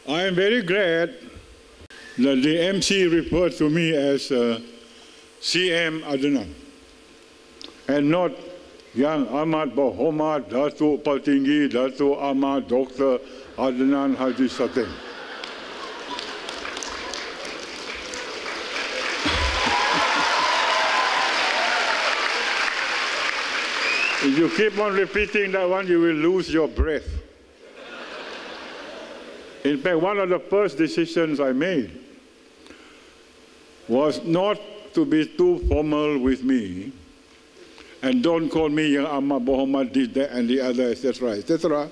I am very glad that the MC referred to me as CM Adnan and not Yang Ahmad Muhammad Datuk Patinggi Datuk Ahmad Dr. Adnan Haji Satin. If you keep on repeating that one, you will lose your breath. In fact, one of the first decisions I made was not to be too formal with me, and don't call me Yang Ahmad Muhammad this, that, and the other, etc., etc.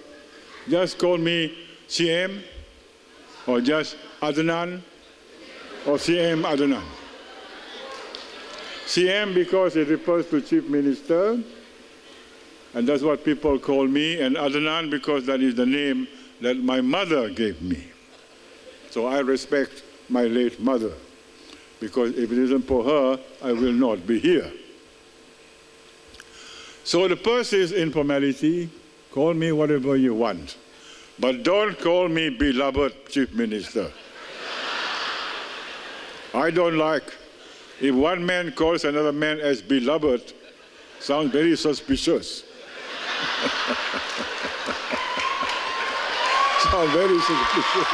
Just call me CM, or just Adnan, or CM Adnan. CM because it refers to Chief Minister, and that's what people call me, and Adnan because that is the name that my mother gave me. So I respect my late mother, because if it isn't for her, I will not be here. So the first is informality. Call me whatever you want, but don't call me beloved Chief Minister. I don't like, if one man calls another man as beloved, sounds very suspicious. Sounds very suspicious.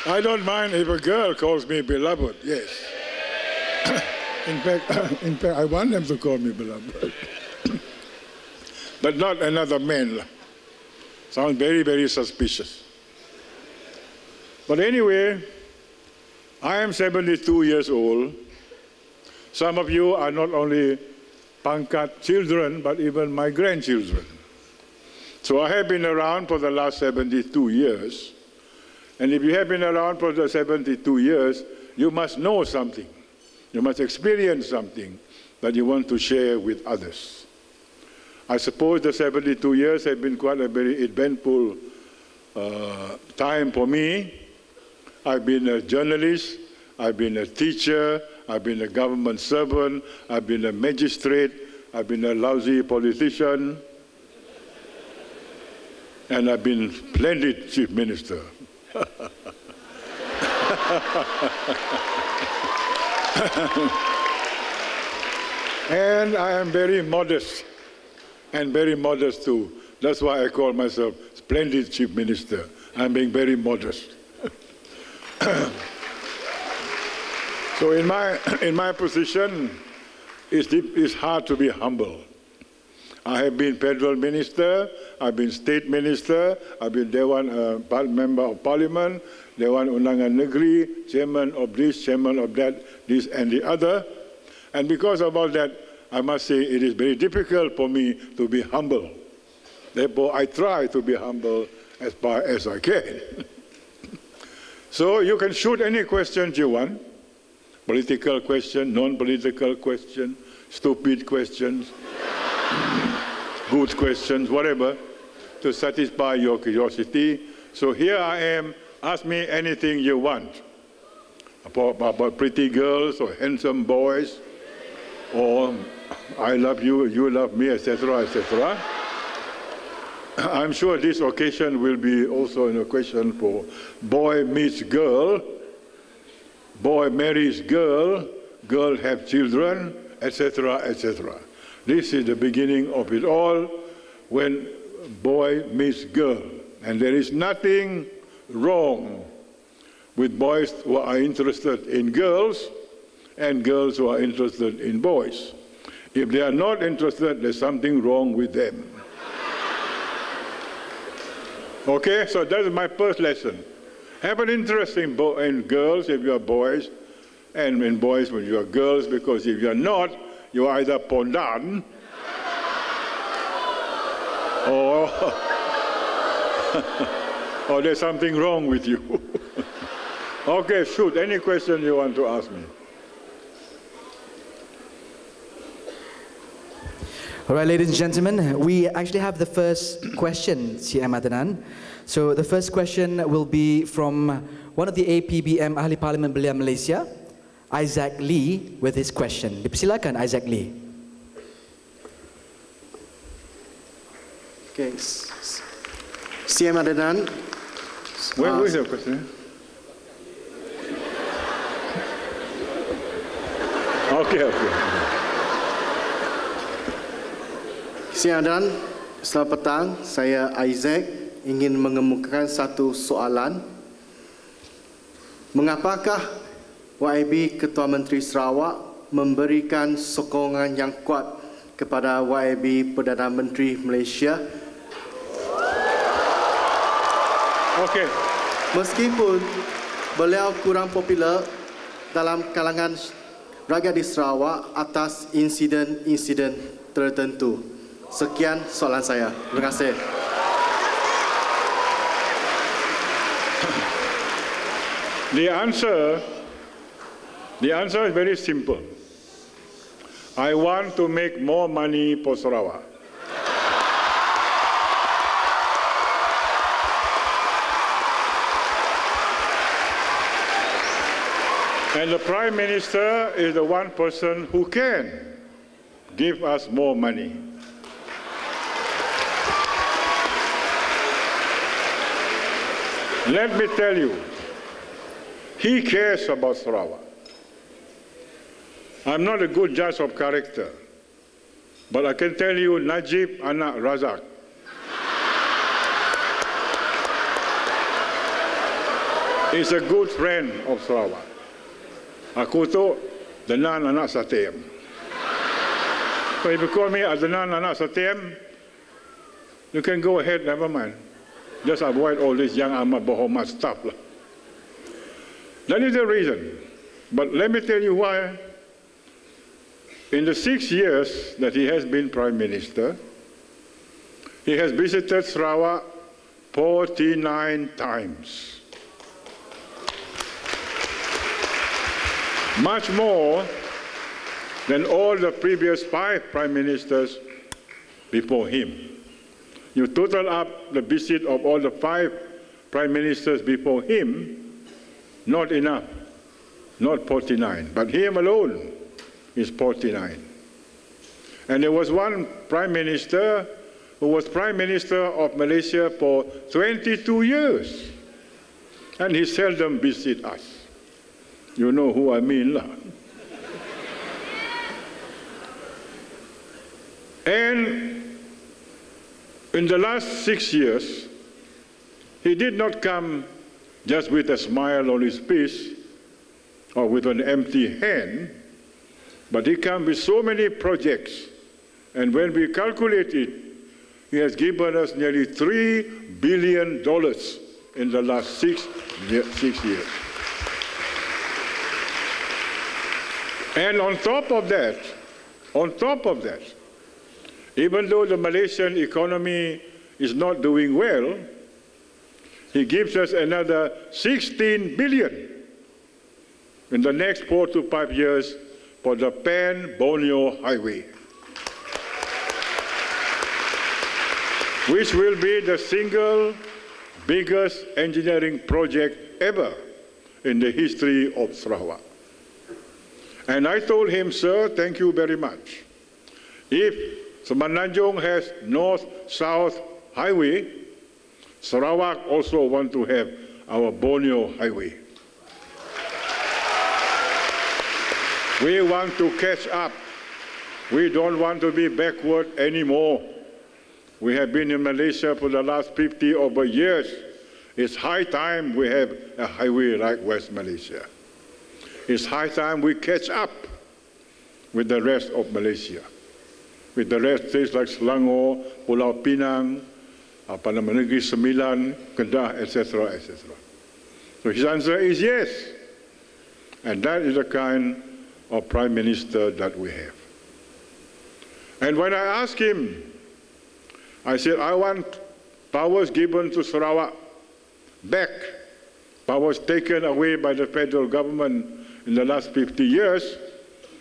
I don't mind if a girl calls me beloved, yes. In fact, I want them to call me beloved. But not another man. Sounds very, very suspicious. But anyway, I am 72 years old. Some of you are not only Pangkat children, but even my grandchildren. So I have been around for the last 72 years. And if you have been around for the 72 years, you must know something. You must experience something that you want to share with others. I suppose the 72 years have been quite a very eventful time for me. I've been a journalist, I've been a teacher, I've been a government servant, I've been a magistrate, I've been a lousy politician, and I've been splendid Chief Minister. And I am very modest, and very modest too. That's why I call myself splendid Chief Minister. I'm being very modest. So in my position, it's hard to be humble. I have been federal minister, I've been state minister, I've been Dewan member of parliament, Dewan Undangan Negeri, chairman of this, chairman of that, this and the other. And because of all that, I must say it is very difficult for me to be humble. Therefore, I try to be humble as far as I can. So you can shoot any questions you want. Political question, non-political question, stupid questions, good questions, whatever, to satisfy your curiosity. So here I am, ask me anything you want. About pretty girls or handsome boys, or I love you, you love me, etc., etc. I'm sure this occasion will be also a question for boy meets girl, boy marries girl, girl have children, etc., etc. This is the beginning of it all, when boy meets girl. And there is nothing wrong with boys who are interested in girls and girls who are interested in boys. If they are not interested, there's something wrong with them. Okay, so that is my first lesson. Have an interest in girls if you are boys, and in boys when you are girls, because if you are not, you are either pondan or there's something wrong with you. Okay, shoot, any question you want to ask me. All right, ladies and gentlemen, we actually have the first question, CM Adnan. So the first question will be from one of the APBM Ahli Parlimen Belia Malaysia, Isaac Lee, with his question. Dipersilakan, Isaac Lee. Okay. CM Adnan. Where is your question? Okay. CM Adnan, selamat petang. Saya Isaac ingin mengemukakan satu soalan. Mengapakah YAB Ketua Menteri Sarawak memberikan sokongan yang kuat kepada YAB Perdana Menteri Malaysia? Okay. Meskipun beliau kurang popular dalam kalangan rakyat di Sarawak atas insiden-insiden tertentu. Sekian soalan saya. Terima kasih. The answer is very simple. I want to make more money for Sarawak. And the Prime Minister is the one person who can give us more money. Let me tell you, he cares about Sarawak. I'm not a good judge of character, but I can tell you Najib Anak Razak is a good friend of Sarawak. Aku tu Denan Anak Satem. So if you call me Denan Anak Satem, you can go ahead, never mind. Just avoid all this young amat bohongan stuff. That is the reason. But let me tell you why. In the 6 years that he has been Prime Minister, he has visited Sarawak 49 times. Much more than all the previous 5 Prime Ministers before him. You total up the visit of all the 5 Prime Ministers before him, not enough, not 49, but him alone is 49. And there was one Prime Minister who was Prime Minister of Malaysia for 22 years, and he seldom visits us. You know who I mean, lah. And in the last 6 years, he did not come just with a smile on his face or with an empty hand, but he came with so many projects. And when we calculate it, he has given us nearly $3 billion in the last 6 years. And on top of that, even though the Malaysian economy is not doing well, he gives us another 16 billion in the next 4 to 5 years for the Pan-Borneo Highway, which will be the single biggest engineering project ever in the history of Sarawak. And I told him, sir, thank you very much. If Semenanjung has north-south highway, Sarawak also want to have our Borneo Highway. We want to catch up. We don't want to be backward anymore. We have been in Malaysia for the last 50 over years. It's high time we have a highway like West Malaysia. It's high time we catch up with the rest of Malaysia, with the rest states like Selangor, Pulau Pinang, Negeri Sembilan, Kedah, etc., etc. So his answer is yes. And that is the kind of Prime Minister that we have. And when I asked him, I said, I want powers given to Sarawak back, powers taken away by the federal government in the last 50 years,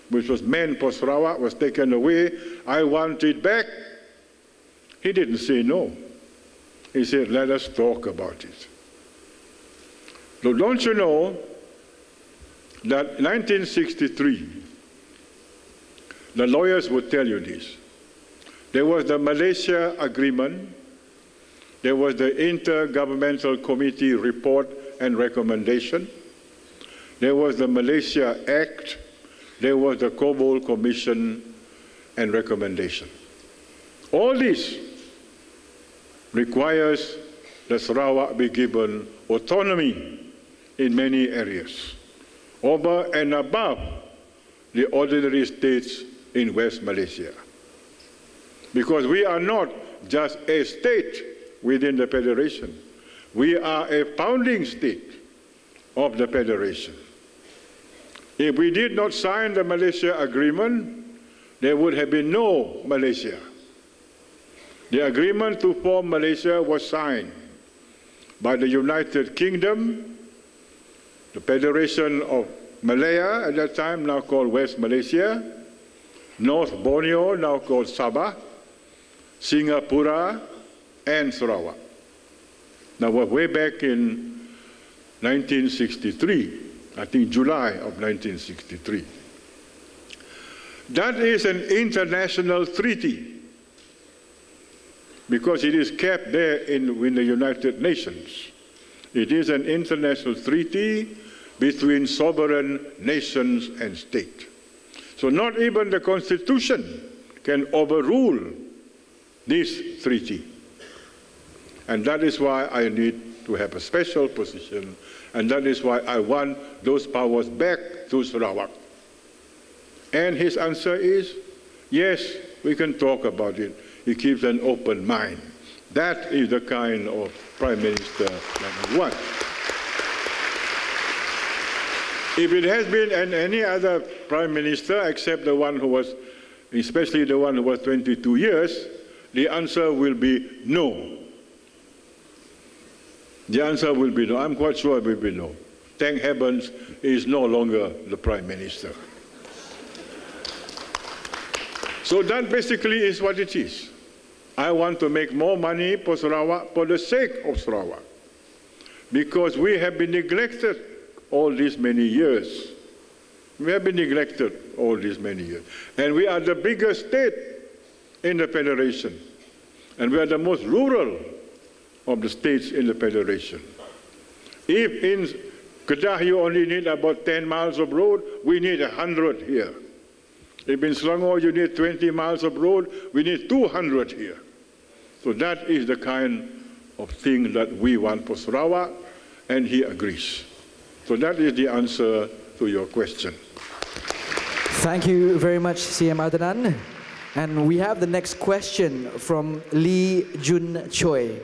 which was meant for Sarawak, was taken away. I want it back. He didn't say no. He said, let us talk about it. So don't you know that 1963, the lawyers would tell you this, there was the Malaysia Agreement, There was the Intergovernmental Committee report and recommendation. There was the Malaysia Act. There was the Cobol Commission and recommendation. All this requires that Sarawak be given autonomy in many areas, over and above the ordinary states in West Malaysia. Because we are not just a state within the Federation. We are a founding state of the Federation. If we did not sign the Malaysia Agreement, there would have been no Malaysia. The agreement to form Malaysia was signed by the United Kingdom, the Federation of Malaya at that time, now called West Malaysia, North Borneo, now called Sabah, Singapura, and Sarawak. Now, we're way back in 1963, I think July of 1963. That is an international treaty because it is kept there in the United Nations. It is an international treaty between sovereign nations and states. So not even the Constitution can overrule this treaty. And that is why I need to have a special position, and that is why I want those powers back to Sarawak. And his answer is, yes, we can talk about it. He keeps an open mind. That is the kind of Prime Minister that we want. If it has been any other Prime Minister except the one who was, especially the one who was 22 years, the answer will be no. The answer will be no. I'm quite sure it will be no. Thank heavens he is no longer the Prime Minister. So that basically is what it is. I want to make more money for Sarawak for the sake of Sarawak. Because we have been neglected all these many years. We have been neglected all these many years. And we are the biggest state in the Federation. And we are the most rural of the states in the Federation. If in Kedah you only need about 10 miles of road, we need 100 here. If in Selangor you need 20 miles of road, we need 200 here. So that is the kind of thing that we want for Sarawak, and he agrees. So that is the answer to your question. Thank you very much, CM Adnan. And we have the next question from Lee Jun Choi.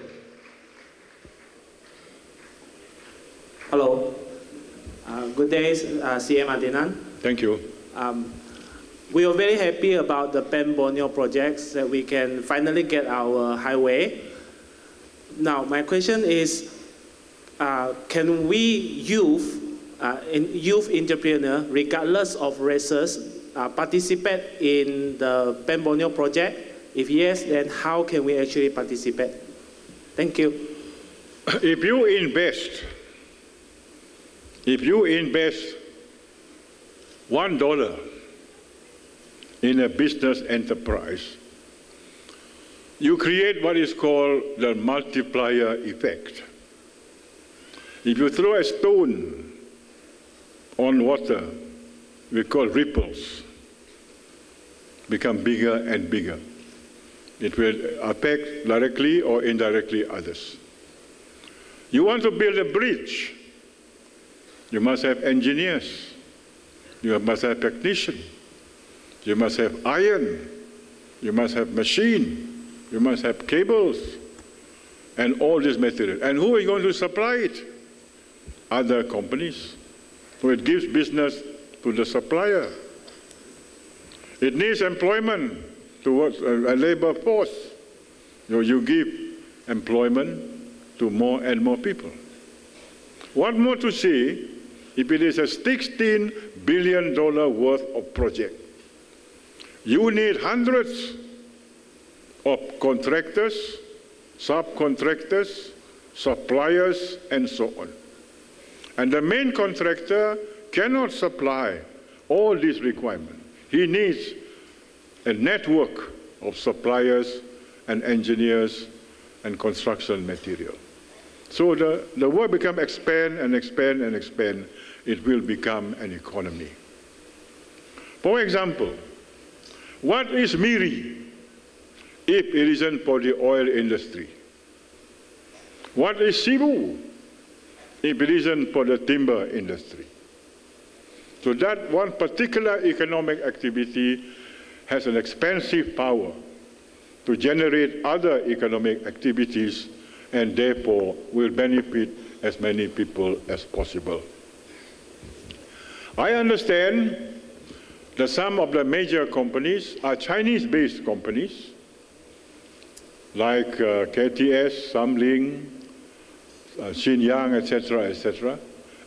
Hello. Good day, CM Adnan. Thank you. We are very happy about the Pen Borneo projects that we can finally get our highway. Now, my question is, can we youth entrepreneur, regardless of races, participate in the Pen Borneo project? If yes, then how can we actually participate? Thank you. If you invest $1 in a business enterprise, you create what is called the multiplier effect. If you throw a stone on water, we call ripples, become bigger and bigger. It will affect directly or indirectly others. You want to build a bridge, you must have engineers, you must have technicians, you must have iron, you must have machine, you must have cables, and all this material. And who is going to supply it? Other companies. So it gives business to the supplier. It needs employment towards a labor force. You give employment to more and more people. What more to say if it is a $16 billion worth of project? You need hundreds of contractors, subcontractors, suppliers, and so on. And the main contractor cannot supply all these requirements. He needs a network of suppliers and engineers and construction material. So the world becomes expand and expand and expand. It will become an economy. For example, what is Miri if it isn't for the oil industry? What is Cebu if it isn't for the timber industry? So that one particular economic activity has an expansive power to generate other economic activities and therefore will benefit as many people as possible. I understand that some of the major companies are Chinese-based companies, like KTS, Samling, Xinyang, etc.,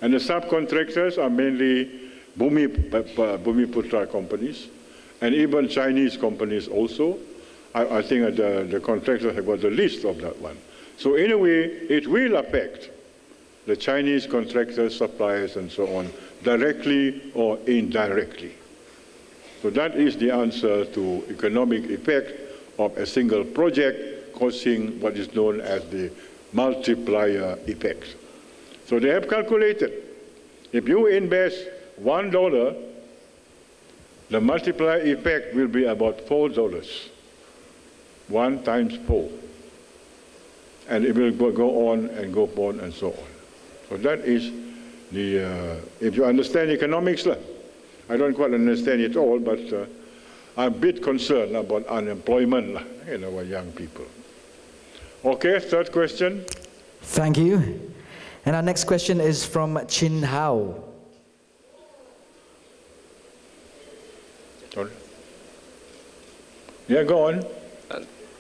and the subcontractors are mainly Bumiputra companies, and even Chinese companies also. I think the contractors have got the list of that one. So in a way, it will affect the Chinese contractors, suppliers, and so on, directly or indirectly. So that is the answer to economic effect of a single project causing what is known as the multiplier effect. So they have calculated, if you invest $1, the multiplier effect will be about $4. 1 times 4. And it will go on and go on and so on. So that is the, if you understand economics, I don't quite understand it all, but I'm a bit concerned about unemployment in our young people. Okay, third question. Thank you. And our next question is from Chin Hao. Sorry. Yeah, go on.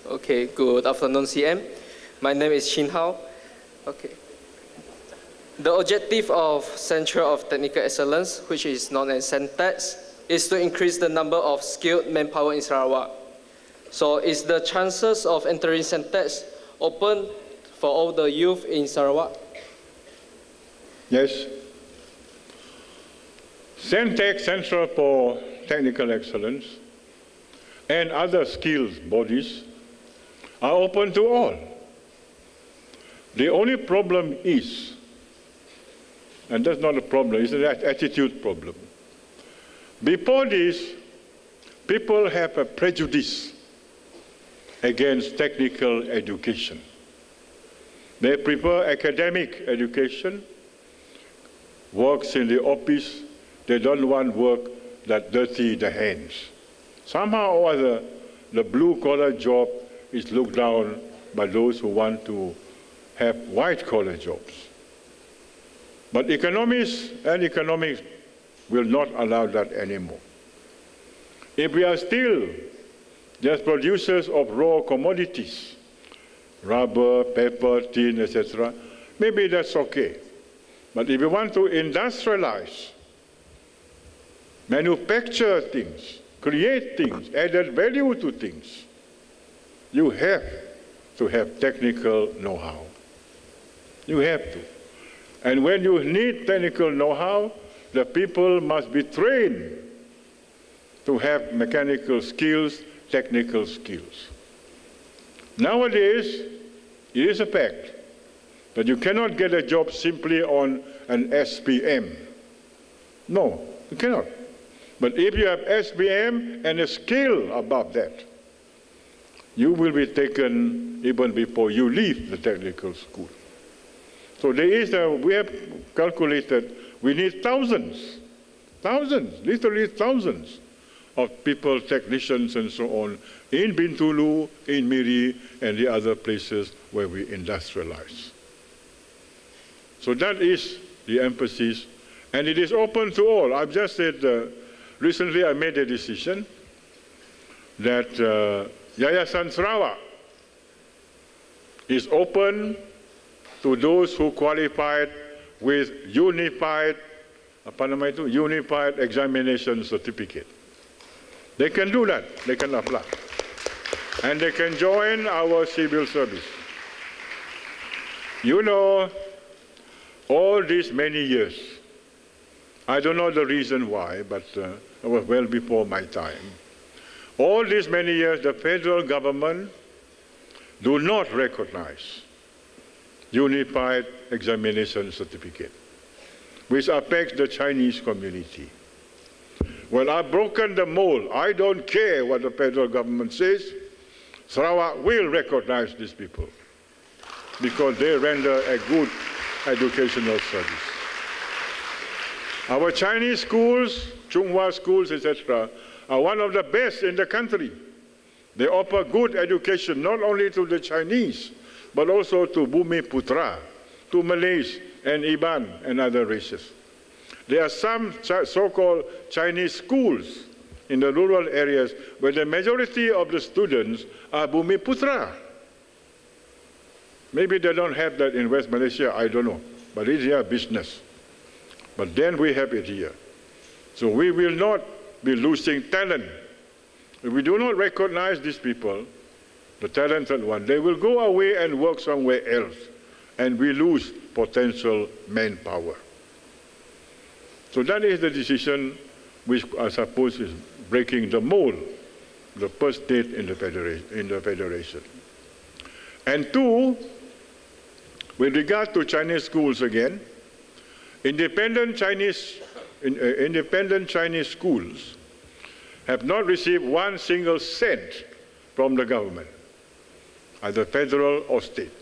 Okay, good afternoon, CM. My name is Chin Hao. Okay. The objective of Center of Technical Excellence, which is known as CENTEX, is to increase the number of skilled manpower in Sarawak. So is the chances of entering CENTEX open for all the youth in Sarawak? Yes. CENTEX, Center for Technical Excellence, and other skills bodies are open to all. The only problem is, and that's not a problem, it's an attitude problem. Before this, people have a prejudice against technical education. They prefer academic education, works in the office. They don't want work that dirty the hands. Somehow or other, the blue-collar job is looked down by those who want to have white-collar jobs. But economists and economics will not allow that anymore. If we are still just producers of raw commodities, rubber, paper, tin, etc., maybe that's okay. But if you want to industrialize, manufacture things, create things, added value to things, you have to have technical know-how. You have to. And when you need technical know-how, the people must be trained to have mechanical skills, technical skills. Nowadays, it is a fact that you cannot get a job simply on an SPM. No, you cannot. But if you have SPM and a skill above that, you will be taken even before you leave the technical school. So there is we have calculated, we need thousands, literally thousands of people, technicians and so on, in Bintulu, in Miri, and the other places where we industrialize. So that is the emphasis, and it is open to all. I've just said, recently I made a decision that Yayasan Sarawak is open to those who qualified with unified examination certificate. They can do that, they can apply. And they can join our civil service. You know, all these many years, I don't know the reason why, but it was well before my time. All these many years, the federal government do not recognize unified examination certificate, which affects the Chinese community. Well, I've broken the mold. I don't care what the federal government says. Sarawak will recognize these people because they render a good educational service. Our Chinese schools, Chunghwa schools, etc., are one of the best in the country. They offer good education not only to the Chinese, but also to Bumi Putra, to Malays and Iban and other races. There are some so-called Chinese schools in the rural areas where the majority of the students are Bumi Putra. Maybe they don't have that in West Malaysia, I don't know, but it's their business. But then we have it here. So we will not be losing talent. If we do not recognize these people, the talented ones, they will go away and work somewhere else, and we lose potential manpower. So that is the decision which I suppose is breaking the mold, the first state in the federation. And two, with regard to Chinese schools again, independent Chinese schools have not received 1 single cent from the government, either federal or state.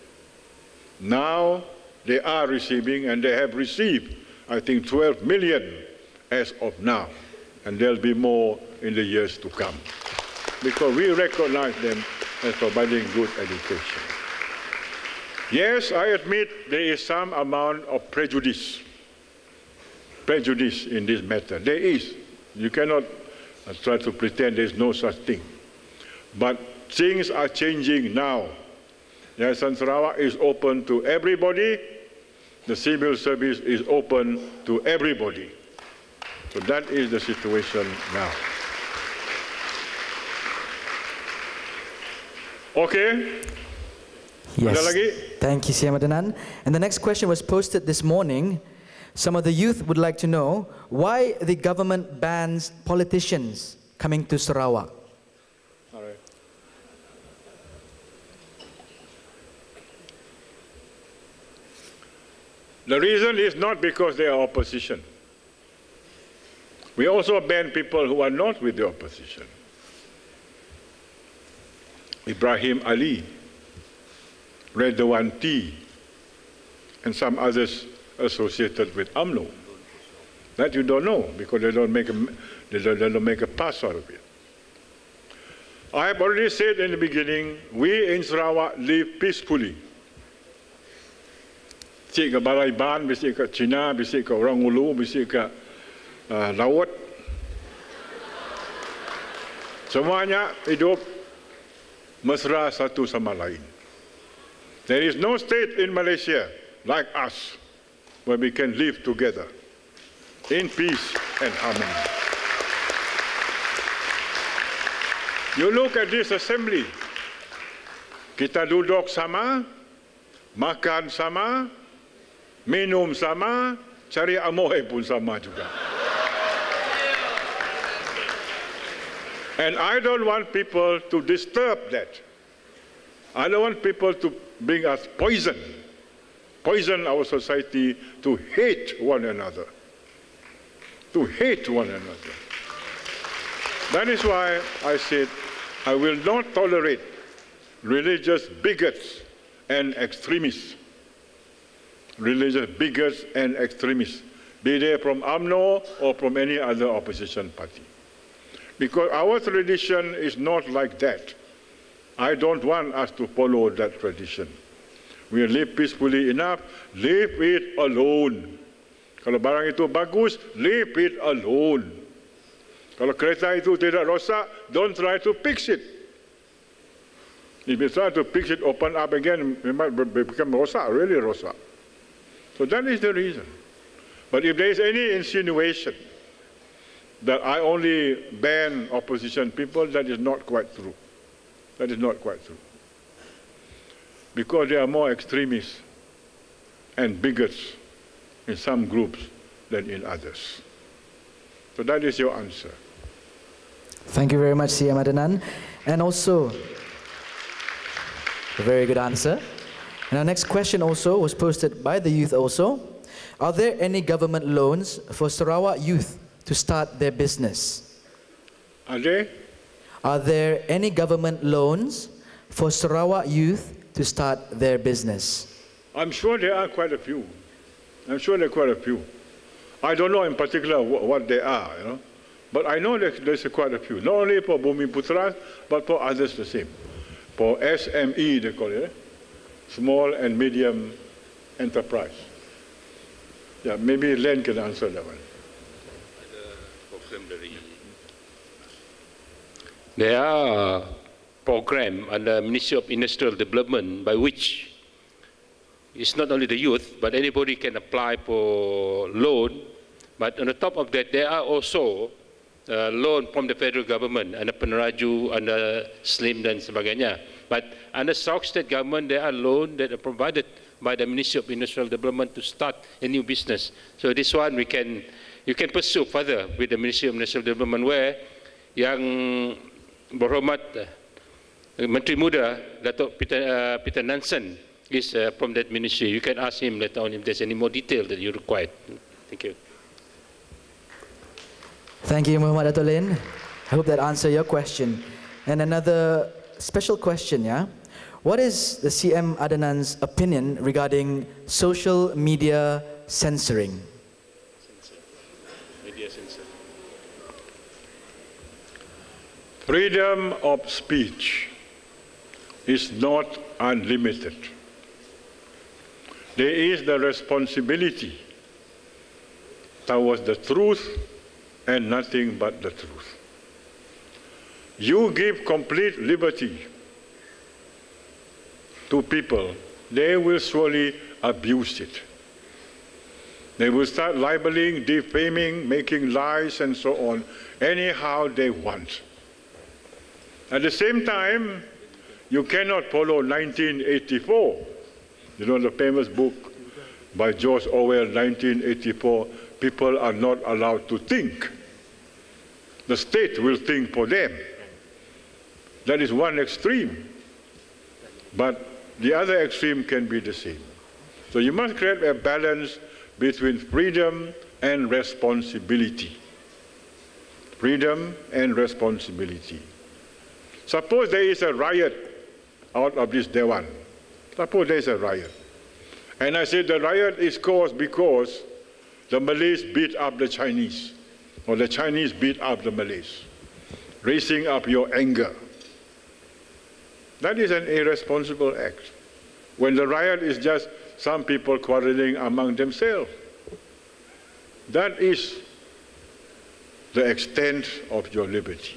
Now they are receiving, and they have received, I think, 12 million as of now, and there'll be more in the years to come, because we recognize them as providing good education. Yes, I admit there is some amount of prejudice in this matter. There is. You cannot try to pretend there's no such thing. But things are changing now. Yayasan Sarawak is open to everybody. The civil service is open to everybody. So that is the situation now. Okay? Yes. Ada lagi? Thank you, CM Adnan. And the next question was posted this morning. Some of the youth would like to know why the government bans politicians coming to Sarawak. All right. The reason is not because they are opposition. We also ban people who are not with the opposition. Ibrahim Ali, Redwan T, and some others associated with UMNO. That you don't know because they don't make a pass out of it. I have already said in the beginning, we in Sarawak live peacefully. Bisik ke Balaiban, bisik ke Cina, bisik ke orang Ulu, bisik ke laut. Semuanya hidup mesra satu sama lain. There is no state in Malaysia like us where we can live together in peace and harmony. You look at this assembly. Kita duduk sama, makan sama, minum sama, cari amoy pun sama juga. And I don't want people to disturb that. I don't want people to bring us poison our society to hate one another. To hate one another. That is why I said I will not tolerate religious bigots and extremists. Religious bigots and extremists, be they from UMNO or from any other opposition party. Because our tradition is not like that. I don't want us to follow that tradition. We live peacefully enough, leave it alone. Kalau barang itu bagus, leave it alone. Kalau kereta itu tidak rosak, don't try to fix it. If you try to fix it, open up again, it might become rosak, really rosak. So that is the reason. But if there is any insinuation that I only ban opposition people, that is not quite true. That is not quite true. Because there are more extremists and bigots in some groups than in others. So that is your answer. Thank you very much, CM Adnan. And also, A very good answer. And our next question also was posted by the youth also. Are there any government loans for Sarawak youth to start their business? Are there? Are there any government loans for Sarawak youth to start their business? I'm sure there are quite a few. I'm sure there are quite a few. I don't know in particular what they are, you know, but I know there's quite a few. Not only for Bumi Putra, but for others the same. For SME, they call it, small and medium enterprise. Yeah, maybe Len can answer that one. There are programs under Ministry of Industrial Development by which it's not only the youth, but anybody can apply for loan. But on the top of that, there are also loan from the federal government, under Peneraju, under SLIM dan sebagainya. But under Sarawak State government, there are loans that are provided by the Ministry of Industrial Development to start a new business. So this one you can pursue further with the Ministry of Industrial Development, where yang berhormat Menteri Muda Datuk Peter Nansen is from that ministry. You can ask him later on if there's any more detail that you require. Thank you. Thank you, Muhammad Dato' Lin. I hope that answered your question. And another special question, yeah? What is the CM Adanan's opinion regarding social media censoring? Media censor. Freedom of speech is not unlimited. There is the responsibility towards the truth and nothing but the truth. You give complete liberty to people, they will surely abuse it. They will start libeling, defaming, making lies and so on, anyhow they want. At the same time, you cannot follow 1984. You know the famous book by George Orwell, 1984, people are not allowed to think. The state will think for them. That is one extreme. But the other extreme can be the same. So you must create a balance between freedom and responsibility. Freedom and responsibility. Suppose there is a riot out of this Dewan. Suppose there is a riot. And I say the riot is caused because the Malays beat up the Chinese, or the Chinese beat up the Malays, raising up your anger. That is an irresponsible act. When the riot is just some people quarreling among themselves. That is the extent of your liberty.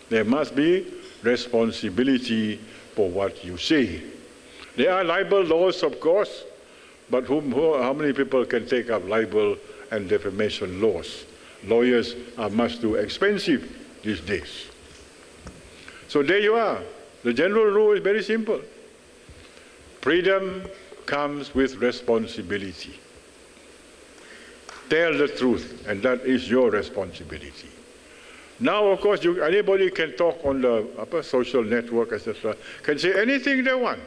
There must be responsibility for what you say. There are libel laws, of course, but how many people can take up libel and defamation laws? Lawyers are much too expensive these days. So there you are. The general rule is very simple. Freedom comes with responsibility. Tell the truth, and that is your responsibility. Now, of course, anybody can talk on the social network, etc., can say anything they want.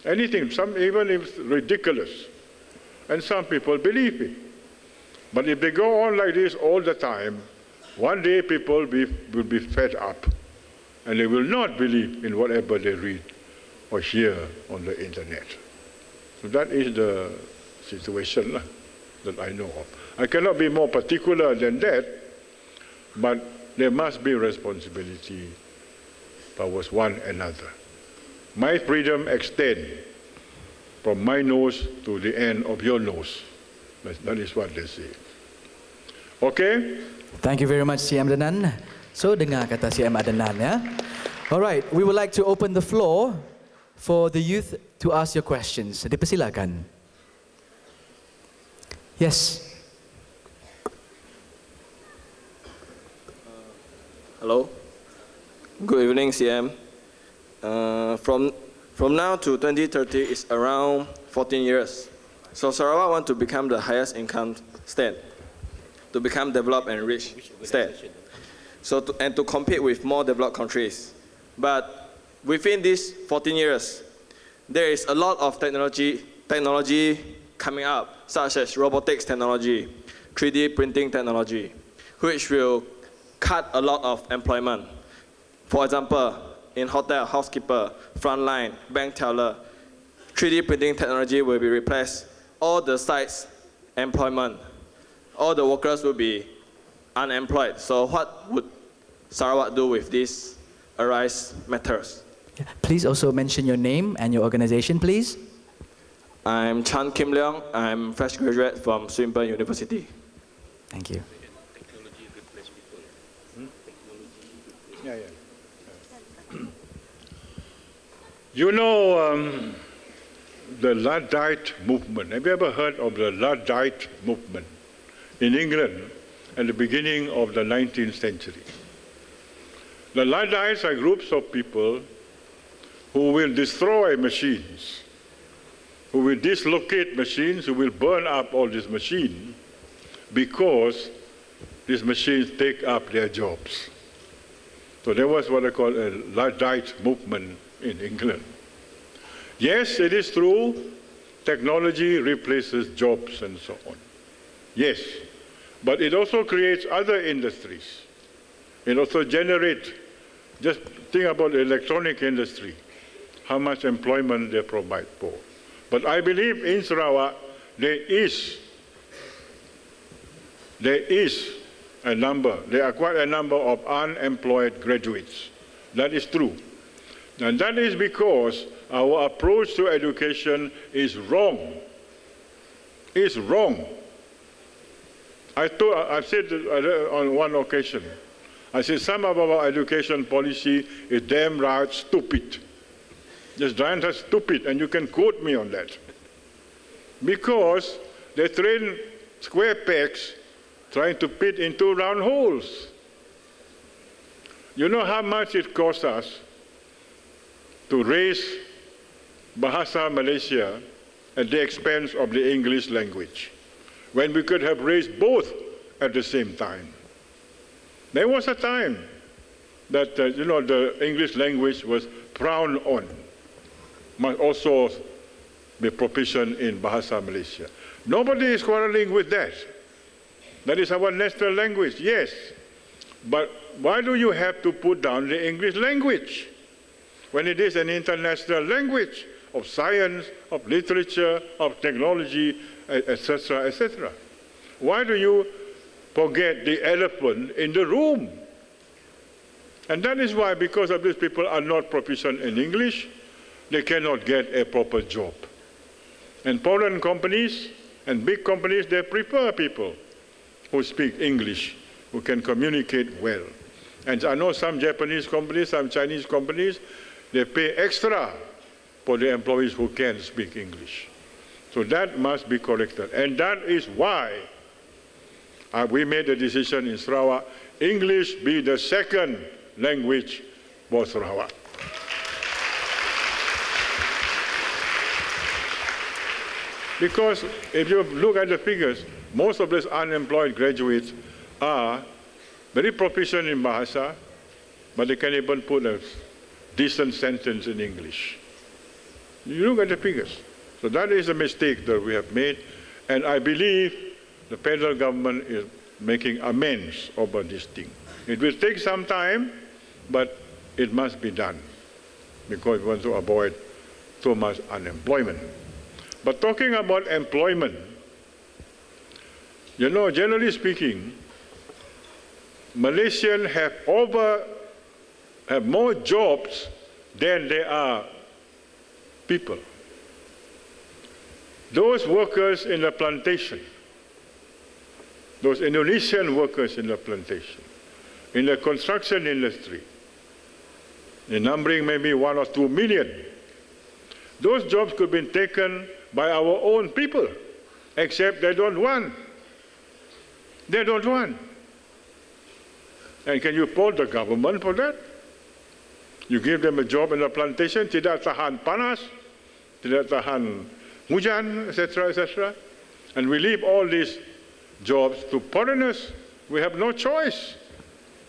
Anything, even if it's ridiculous. And some people believe it. But if they go on like this all the time, one day people will be fed up. And they will not believe in whatever they read or hear on the internet. So that is the situation that I know of. I cannot be more particular than that, but there must be responsibility towards one another. My freedom extends from my nose to the end of your nose. That is what they say. Okay? Thank you very much, CM Adenan. So, dengar kata CM Adenan, ya. All right, we would like to open the floor for the youth to ask your questions. Dipersilakan. Yes. Hello. Good evening, CM. From now to 2030 is around 14 years. So Sarawak want to become the highest income state, to become developed and rich state. So to compete with more developed countries. But within these 14 years, there is a lot of technology coming up, such as robotics technology, 3D printing technology, which will cut a lot of employment. For example, in hotel, housekeeper, frontline, bank teller, 3D printing technology will be replaced. All the sites employment, all the workers will be unemployed. So what would Sarawak do with these arise matters? Please also mention your name and your organization, please. I'm Chan Kim Leong. I'm fresh graduate from Swinburne University. Thank you. You know the Luddite Movement. Have you ever heard of the Luddite Movement in England at the beginning of the 19th century? The Luddites are groups of people who will destroy machines, who will dislocate machines, who will burn up all these machines because these machines take up their jobs. So there was what I call a Luddite movement in England. Yes, it is true, technology replaces jobs and so on. Yes, but it also creates other industries. It also generates, just think about the electronic industry, how much employment they provide for. But I believe in Sarawak, there are quite a number of unemployed graduates. That is true. And that is because our approach to education is wrong. It's wrong. I've said on one occasion, I said some of our education policy is damn right stupid. Just damn right stupid, and you can quote me on that. Because they train square pegs trying to fit into round holes. You know how much it costs us to raise Bahasa Malaysia at the expense of the English language, when we could have raised both at the same time. There was a time that the English language was frowned on, must also be proficient in Bahasa Malaysia. Nobody is quarreling with that. That is our national language, yes. But why do you have to put down the English language when it is an international language of science, of literature, of technology, etc., etc.? Why do you forget the elephant in the room? And that is why, because of these people are not proficient in English, they cannot get a proper job. And foreign companies and big companies, they prefer people who speak English, who can communicate well. And I know some Japanese companies, some Chinese companies, they pay extra for the employees who can speak English. So that must be corrected. And that is why we made the decision in Sarawak, English be the second language for Sarawak. Because if you look at the figures, most of these unemployed graduates are very proficient in Bahasa, but they can't even put a decent sentence in English. You look at the figures. So that is a mistake that we have made, and I believe the federal government is making amends over this thing. It will take some time, but it must be done because we want to avoid so much unemployment. But talking about employment, generally speaking, Malaysians have more jobs than there are people. Those workers in the plantation, those Indonesian workers in the plantation, in the construction industry, numbering maybe 1 or 2 million, those jobs could be taken by our own people, except they don't want. They don't want. And can you fault the government for that? You give them a job in the plantation, tidak tahan panas, tidak tahan hujan, etc., etc. And we leave all these jobs to foreigners. We have no choice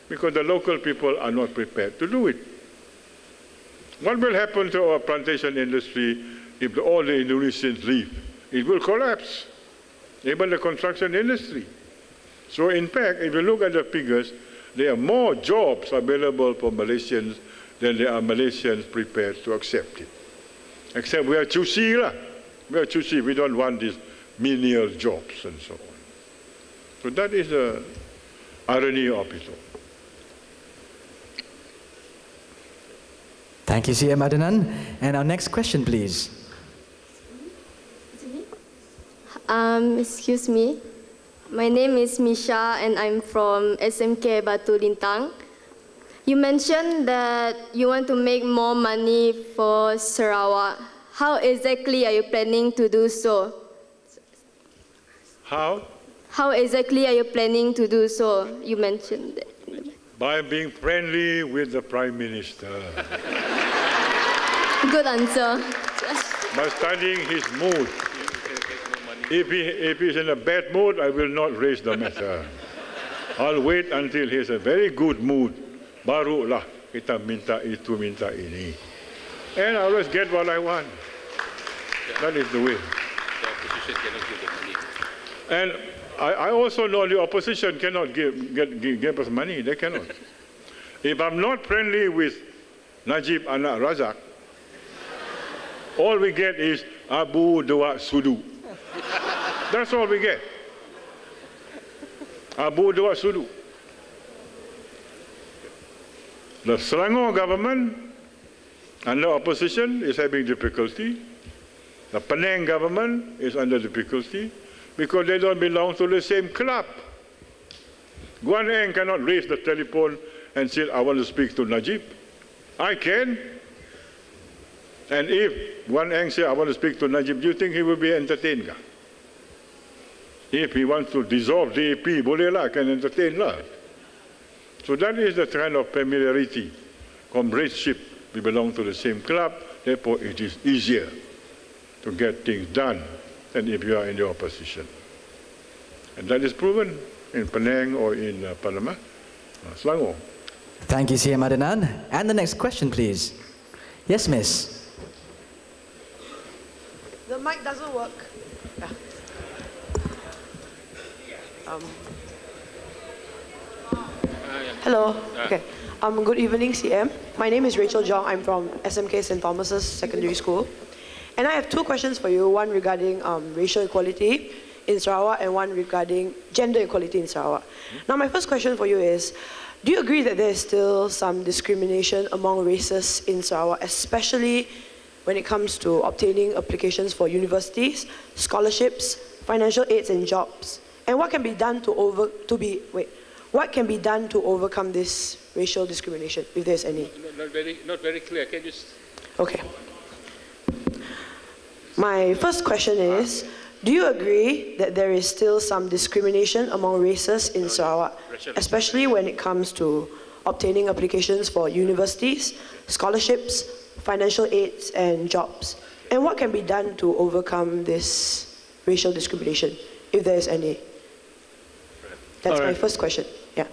because the local people are not prepared to do it. What will happen to our plantation industry if all the Indonesians leave? It will collapse, even the construction industry. So in fact, if you look at the figures, there are more jobs available for Malaysians than there are Malaysians prepared to accept it. Except we are choosy, lah. We are choosy. We don't want these menial jobs and so on. So that is the irony of it all. Thank you, CM Adnan. And our next question, please. Excuse me. My name is Misha and I'm from SMK Batu Lintang. You mentioned that you want to make more money for Sarawak. How exactly are you planning to do so? How? How exactly are you planning to do so? You mentioned that. By being friendly with the Prime Minister. Good answer. By studying his mood. If he's in a bad mood, I will not raise the matter. I'll wait until he's in a very good mood. Barulah kita minta itu, minta ini. And I always get what I want. That is the way. The opposition cannot give the money. And I also know the opposition cannot give us money. They cannot. If I'm not friendly with Najib Anak Razak, all we get is Abu Dua Sudu. That's all we get. Abu Dua Sudu. The Selangor government under opposition is having difficulty. The Penang government is under difficulty because they don't belong to the same club. Guan Eng cannot raise the telephone and say, I want to speak to Najib. I can. And if Guan Eng says, I want to speak to Najib, do you think he will be entertained? If he wants to dissolve the AP, boleh lah, can entertain lah. So that is the kind of familiarity, comradeship. We belong to the same club, therefore it is easier to get things done than if you are in the opposition. And that is proven in Penang or in Parliament, Selangor. Thank you, CM Adnan. And the next question, please. Yes, miss. The mic doesn't work. Yeah. Hello. Okay. Good evening, CM. My name is Rachel Jong. I'm from SMK St. Thomas's Secondary School. And I have two questions for you, one regarding racial equality in Sarawak and one regarding gender equality in Sarawak. Now, my first question for you is, do you agree that there is still some discrimination among races in Sarawak, especially when it comes to obtaining applications for universities, scholarships, financial aids and jobs? And what can be done to overcome this racial discrimination, if there's any? Not very clear. Can you just... Okay. My first question is, do you agree that there is still some discrimination among races in Sarawak, especially when it comes to obtaining applications for universities, scholarships, financial aids and jobs? And what can be done to overcome this racial discrimination, if there is any? That's my first question. Yeah.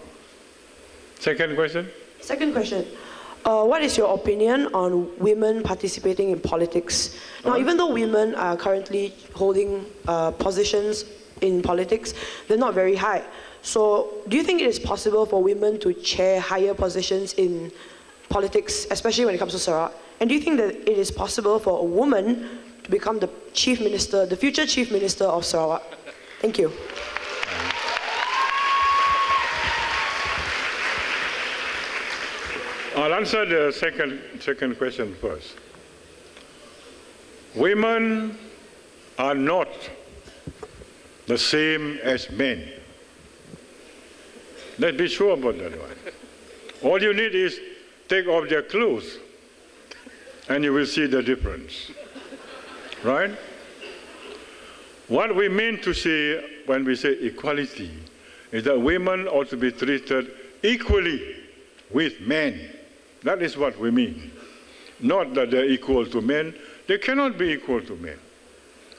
Second question? Second question. What is your opinion on women participating in politics? Now, even though women are currently holding positions in politics, they're not very high. So, do you think it is possible for women to chair higher positions in politics, especially when it comes to Sarawak? And do you think that it is possible for a woman to become the chief minister, the future chief minister of Sarawak? Thank you. I'll answer the second question first. Women are not the same as men. Let's be sure about that one. All you need is take off their clothes and you will see the difference. Right? What we mean to say when we say equality is that women ought to be treated equally with men. That is what we mean. Not that they're equal to men. They cannot be equal to men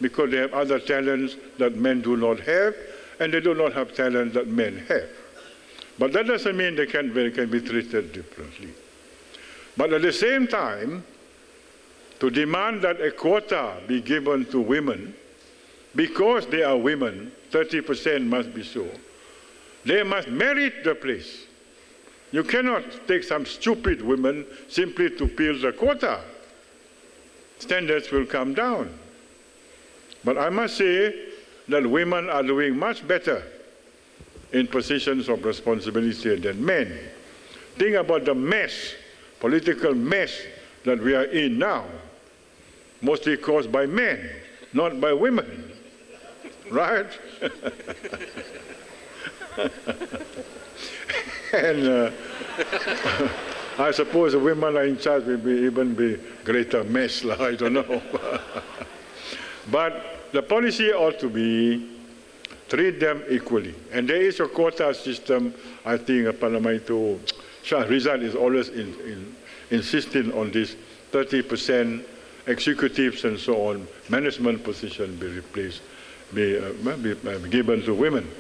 because they have other talents that men do not have, and they do not have talents that men have. But that doesn't mean they can be treated differently. But at the same time, to demand that a quota be given to women, because they are women, 30% must be so. They must merit the place. You cannot take some stupid women simply to fill the quota. Standards will come down. But I must say that women are doing much better in positions of responsibility than men. Think about the mess, political mess that we are in now, mostly caused by men, not by women, right? And I suppose the women are in charge will even be greater mess, I don't know. But the policy ought to be treat them equally. And there is a quota system, I think, Parliament Rizal is always insisting on this 30% executives and so on, management position be replaced, be given to women.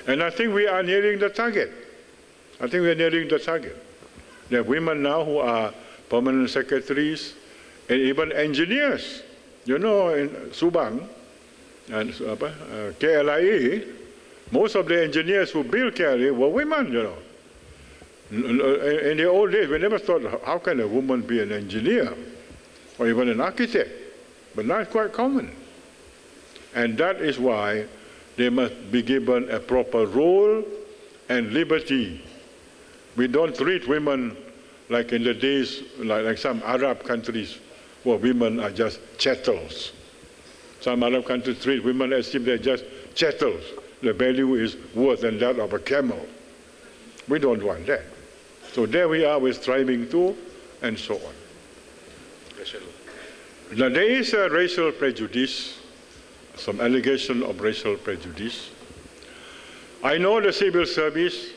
And I think we are nearing the target. I think we are nearing the target. There are women now who are permanent secretaries and even engineers. You know, in Subang and KLIA, most of the engineers who built KLIA were women, you know. In the old days, we never thought, how can a woman be an engineer or even an architect? But now it's quite common. And that is why they must be given a proper role and liberty. We don't treat women like in the days, like some Arab countries, where women are just chattels. Some Arab countries treat women as if they're just chattels. The value is worse than that of a camel. We don't want that. So there we are, we're striving to, and so on. Now there is a racial prejudice, some allegation of racial prejudice. I know the civil service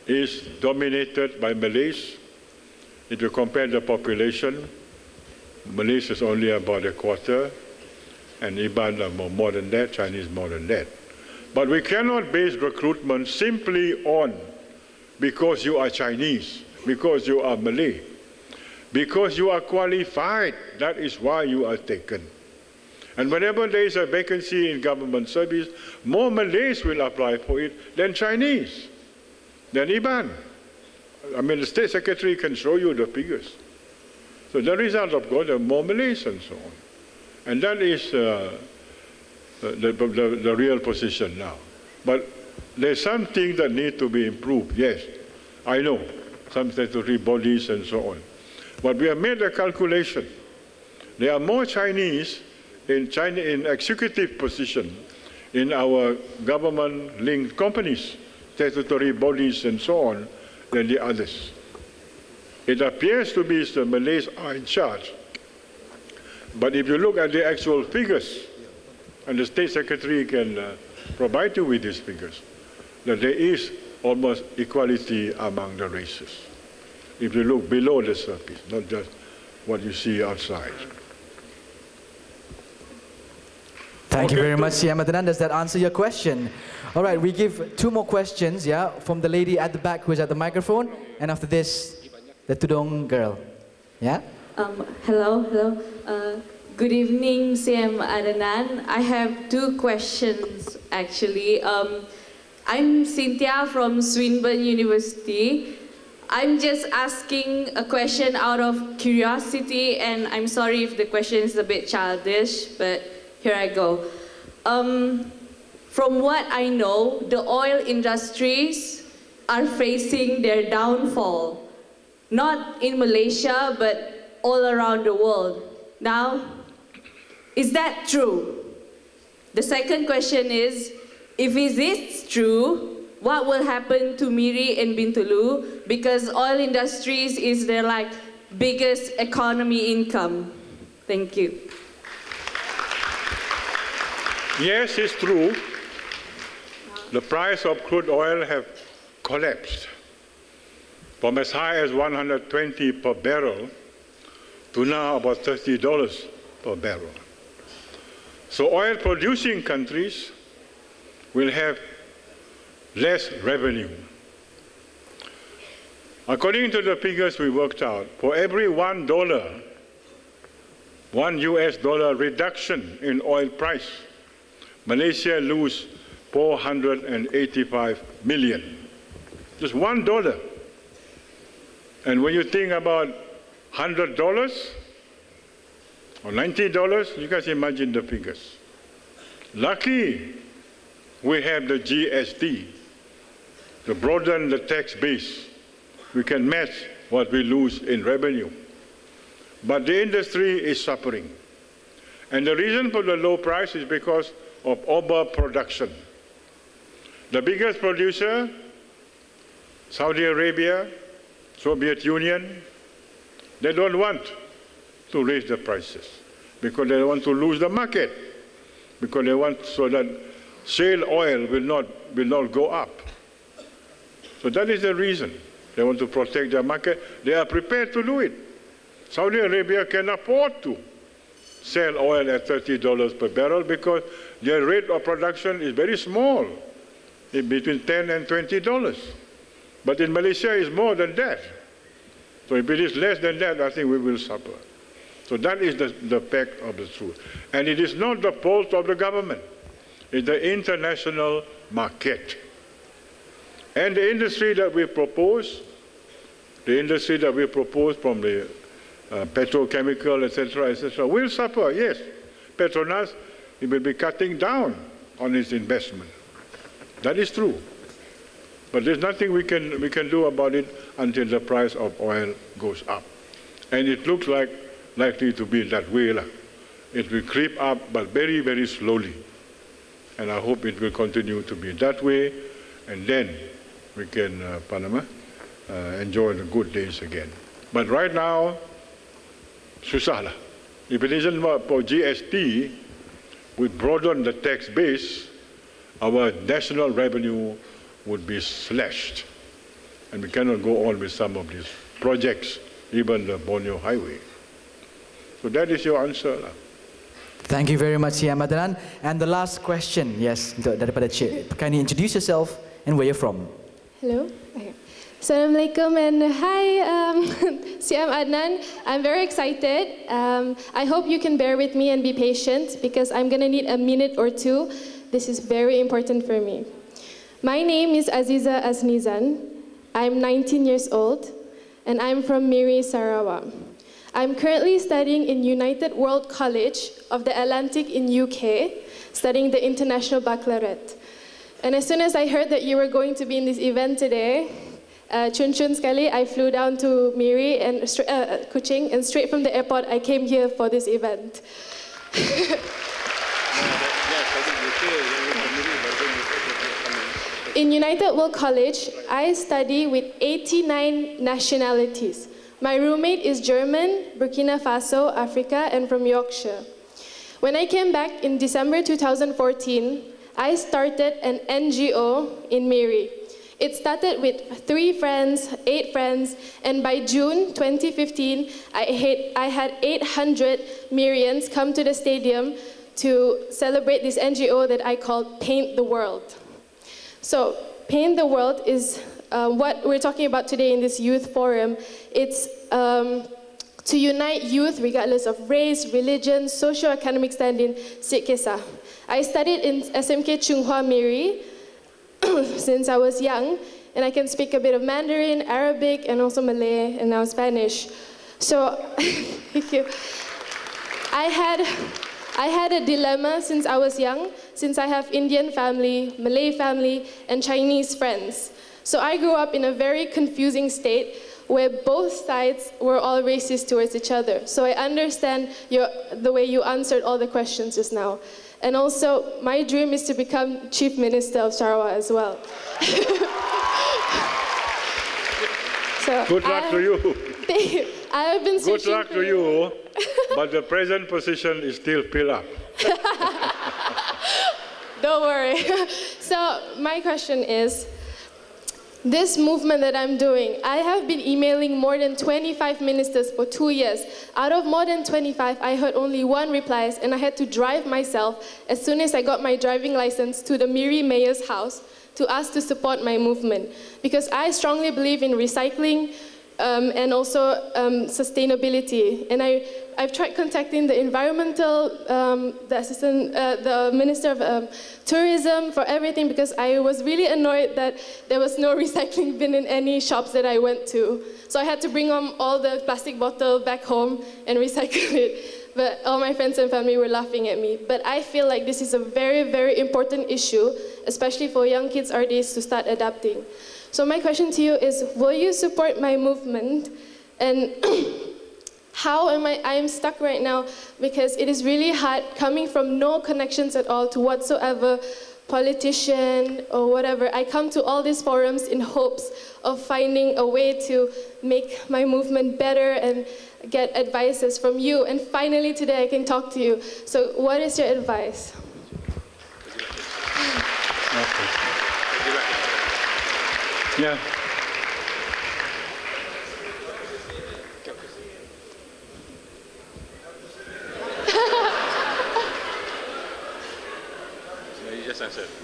is dominated by Malays. If you compare the population, Malays is only about a quarter, and Iban are more than that, Chinese more than that. But we cannot base recruitment simply on because you are Chinese, because you are Malay, because you are qualified, that is why you are taken. And whenever there is a vacancy in government service, more Malays will apply for it than Chinese, than Iban. I mean, the State Secretary can show you the figures. So the result, of course, are more Malays and so on. And that is the real position now. But there's something that need to be improved, yes. I know, some statutory bodies and so on. But we have made a calculation. There are more Chinese in executive position in our government-linked companies, statutory bodies and so on, than the others. It appears to be the Malays are in charge. But if you look at the actual figures, and the State Secretary can provide you with these figures, that there is almost equality among the races. If you look below the surface, not just what you see outside. Thank you very much, CM Adnan. Does that answer your question? All right, we give two more questions, yeah, from the lady at the back who is at the microphone, and after this, the Tudong girl. Yeah? Hello. Good evening, CM Adnan. I have two questions, actually. I'm Cynthia from Swinburne University. I'm just asking a question out of curiosity, and I'm sorry if the question is a bit childish, but here I go. From what I know, the oil industries are facing their downfall, not in Malaysia, but all around the world. Now, is that true? The second question is, if it is true, what will happen to Miri and Bintulu? Because oil industries is their biggest economy income. Thank you. Yes, it's true. The price of crude oil have collapsed from as high as 120 per barrel to now about $30 per barrel. So oil-producing countries will have less revenue. According to the figures we worked out, for every $1 $1 reduction in oil price, Malaysia lose 485 million. Just $1. And when you think about $100 or $90, you guys imagine the figures. Lucky we have the GST to broaden the tax base. We can match what we lose in revenue. But the industry is suffering. And the reason for the low price is because of overproduction. The biggest producer, Saudi Arabia, Soviet Union, they don't want to raise the prices because they want to lose the market, because they want so that shale oil will not go up. So that is the reason. They want to protect their market. They are prepared to do it. Saudi Arabia can afford to sell oil at $30 per barrel because their rate of production is very small, between $10 and $20. But in Malaysia, it's more than that. So if it is less than that, I think we will suffer. So that is the fact of the truth. And it is not the fault of the government. It's the international market. And the industry that we propose from the petrochemical, etc., will suffer, yes. Petronas, it will be cutting down on its investment. That is true. But there's nothing we can do about it until the price of oil goes up. And it looks likely to be that way. It will creep up, but very, very slowly. And I hope it will continue to be that way, and then we can, Panama, enjoy the good days again. But right now, susah lah. If it isn't for GST, we broaden the tax base, our national revenue would be slashed. And we cannot go on with some of these projects, even the Borneo Highway. So that is your answer lah. Thank you very much, CM Adnan. And the last question, yes, daripada Cik. Can you introduce yourself and where you're from? Hello. Okay. Assalamualaikum and hi, CM Adnan. I'm very excited. I hope you can bear with me and be patient because I'm going to need a minute or two. This is very important for me. My name is Aziza Asnizan. I'm 19 years old and I'm from Miri, Sarawak. I'm currently studying in United World College of the Atlantic in UK, studying the International Baccalaureate. And as soon as I heard that you were going to be in this event today, chun-chun sekali, I flew down to Miri and Kuching, and straight from the airport, I came here for this event. In United World College, I study with 89 nationalities. My roommate is German, Burkina Faso, Africa, and from Yorkshire. When I came back in December 2014, I started an NGO in Miri. It started with 3 friends, 8 friends, and by June 2015, I had 800 Mirians come to the stadium to celebrate this NGO that I called Paint the World. So, Paint the World is what we're talking about today in this youth forum. It's to unite youth regardless of race, religion, socio-economic standing, Sikh Kisah. I studied in SMK Chunghua Miri since I was young, and I can speak a bit of Mandarin, Arabic, and also Malay, and now Spanish. So, thank you. I had a dilemma since I was young, since I have Indian family, Malay family, and Chinese friends. So I grew up in a very confusing state where both sides were all racist towards each other. So I understand the way you answered all the questions just now. And also, my dream is to become Chief Minister of Tarawa as well. So good luck to you. Thank you. I have been good luck to you, but the present position is still filled up. Don't worry. So my question is, this movement that I'm doing, I have been emailing more than 25 ministers for 2 years. Out of more than 25, I heard only 1 reply, and I had to drive myself as soon as I got my driving license to the Miri Mayor's house to ask to support my movement. Because I strongly believe in recycling, and also sustainability. And I've tried contacting the environmental, the Minister of Tourism for everything, because I was really annoyed that there was no recycling bin in any shops that I went to. So I had to bring all the plastic bottle back home and recycle it. But all my friends and family were laughing at me. But I feel like this is a very, very important issue, especially for young kids our days to start adapting. So my question to you is, will you support my movement? And how am I'm stuck right now because it is really hard coming from no connections at all to whatsoever politician or whatever. I come to all these forums in hopes of finding a way to make my movement better and get advices from you. And finally today I can talk to you. So what is your advice? Okay. Yeah.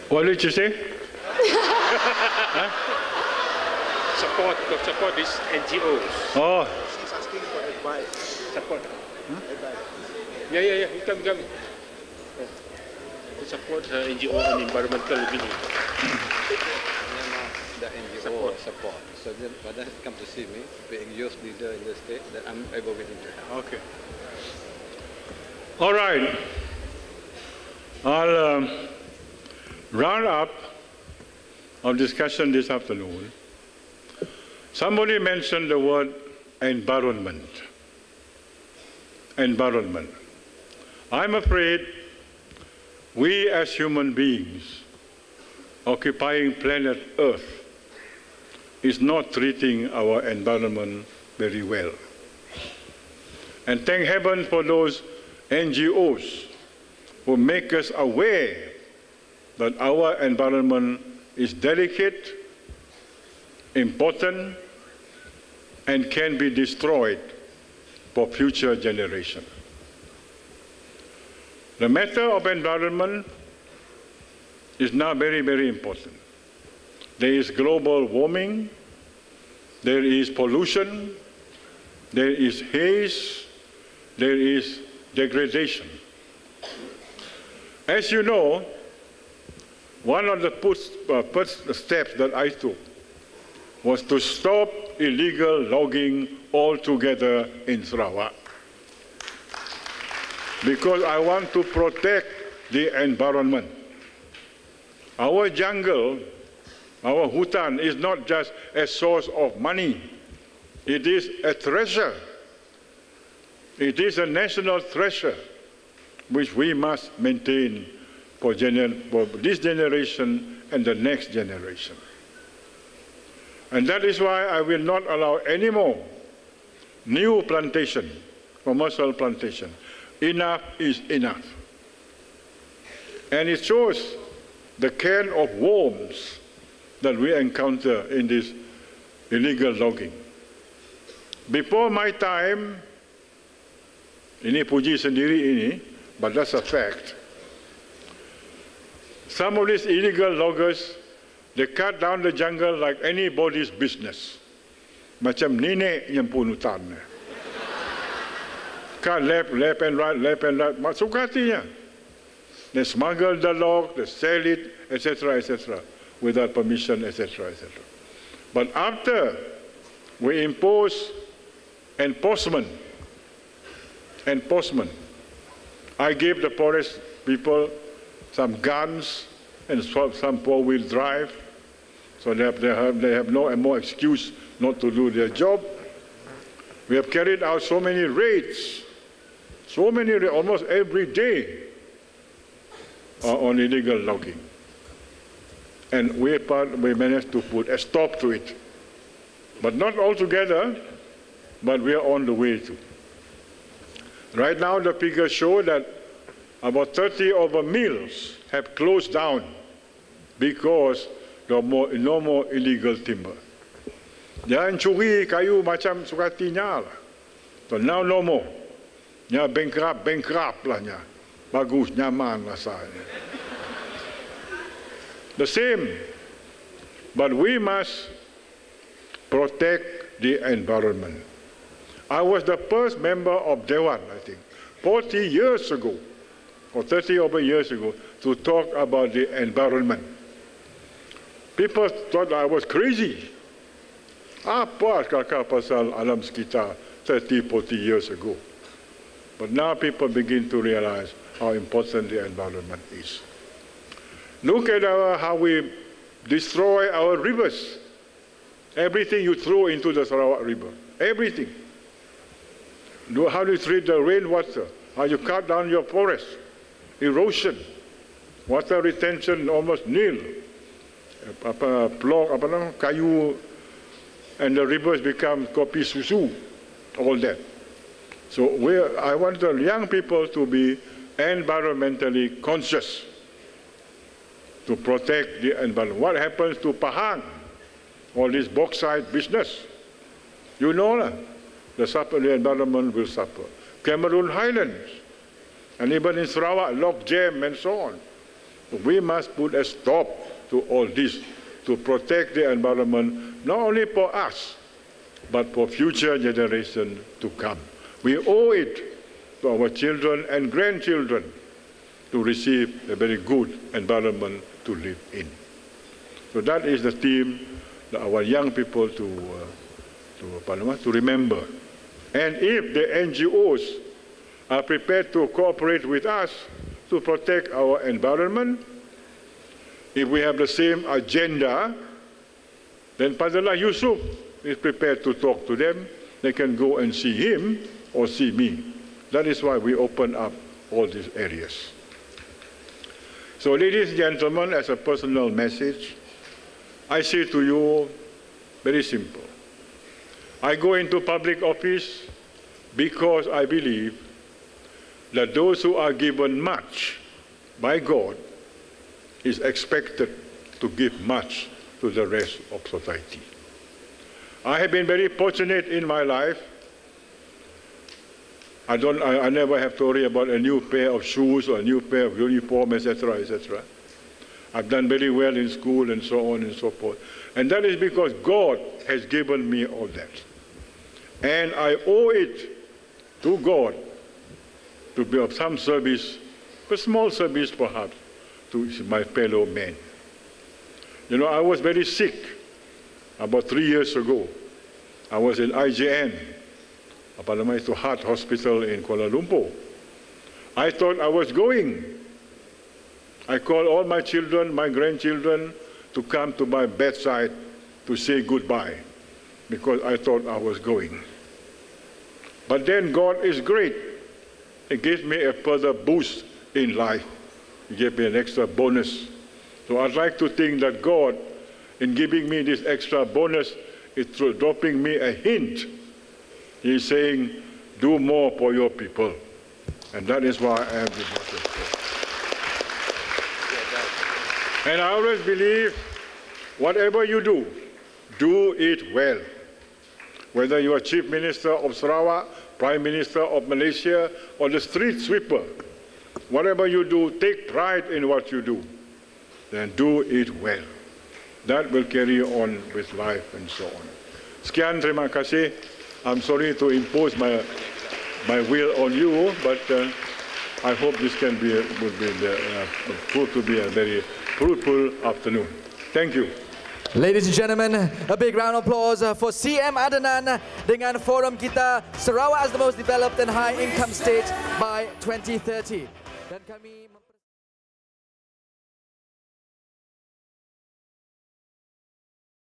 What did you say? Huh? Support these NGOs. Oh. She's asking for advice. Support. Huh? Advice. Yeah. You come. To support NGO on environmental living. The NGO support. So then, when they come to see me, being youth leader in the state, that I'm able willing to help. Okay. All right. I'll round up our discussion this afternoon. Somebody mentioned the word environment. Environment. I'm afraid we as human beings occupying planet Earth is not treating our environment very well. And thank heaven for those NGOs who make us aware that our environment is delicate, important, and can be destroyed for future generations. The matter of environment is now very, very important. There is global warming, there is pollution, there is haze, there is degradation. As you know, one of the first steps that I took was to stop illegal logging altogether in Sarawak, because I want to protect the environment. Our jungle, our hutan, is not just a source of money. It is a treasure. It is a national treasure which we must maintain for this generation and the next generation. And that is why I will not allow any more new plantation, commercial plantation. Enough is enough. And it shows the can of worms that we encounter in this illegal logging. Before my time, ini puji sendiri ini, but that's a fact. Some of these illegal loggers, they cut down the jungle like anybody's business. Macam nenek yang pun hutan. Cut left and right, suka hatinya. They smuggle the log, they sell it, etc., without permission, etc. But after we impose enforcement, I gave the forest people some guns and some four-wheel drive, so they have no more excuse not to do their job. We have carried out so many raids, almost every day on illegal logging. And we managed to put a stop to it. But not altogether, but we are on the way to. Right now the figures show that about 30 of the mills have closed down because there are no more illegal timber. Jangan curi kayu macam suka hatinya lah. So now no more. Nya bankrupt lah nya. Bagus, nyaman lah saya. The same, but we must protect the environment. I was the first member of Dewan, I think, 40 years ago, or 30 over years ago, to talk about the environment. People thought I was crazy. Apa kakak pasal alam sekitar 30, 40 years ago. But now people begin to realize how important the environment is. Look at how we destroy our rivers. Everything you throw into the Sarawak River, everything. How do you treat the rainwater? How you cut down your forest? Erosion. Water retention almost nil. Kayu, and the rivers become kopi susu, all that. So I want the young people to be environmentally conscious, to protect the environment. What happens to Pahang? All this bauxite business. You know, the environment will suffer. Cameroon Highlands, and even in Sarawak, lock jam and so on. We must put a stop to all this to protect the environment, not only for us, but for future generations to come. We owe it to our children and grandchildren to receive a very good environment to live in. So that is the theme that our young people to remember. And if the NGOs are prepared to cooperate with us to protect our environment, if we have the same agenda, then Padala Yusuf is prepared to talk to them. They can go and see him or see me. That is why we open up all these areas. So ladies and gentlemen, as a personal message, I say to you, very simple. I go into public office because I believe that those who are given much by God is expected to give much to the rest of society. I have been very fortunate in my life. I never have to worry about a new pair of shoes or a new pair of uniform, etc., etc. I've done very well in school and so on and so forth. And that is because God has given me all that. And I owe it to God to be of some service, a small service perhaps, to my fellow men. You know, I was very sick about 3 years ago. I was in IJN, to Heart Hospital in Kuala Lumpur. I thought I was going. I called all my children, my grandchildren, to come to my bedside to say goodbye, because I thought I was going. But then God is great. He gave me a further boost in life. He gave me an extra bonus. So I'd like to think that God, in giving me this extra bonus, is through dropping me a hint. He's saying, do more for your people. And that is why I have this message. And I always believe, whatever you do it well. Whether you are Chief Minister of Sarawak, Prime Minister of Malaysia, or the street sweeper, whatever you do, take pride in what you do. Then do it well. That will carry on with life and so on. Sekian, terima kasih. I'm sorry to impose my will on you, but I hope this can be prove to be a very fruitful afternoon. Thank you. Ladies and gentlemen, a big round of applause for CM Adnan dengan forum kita Sarawak as the most developed and high income state by 2030. Dan kami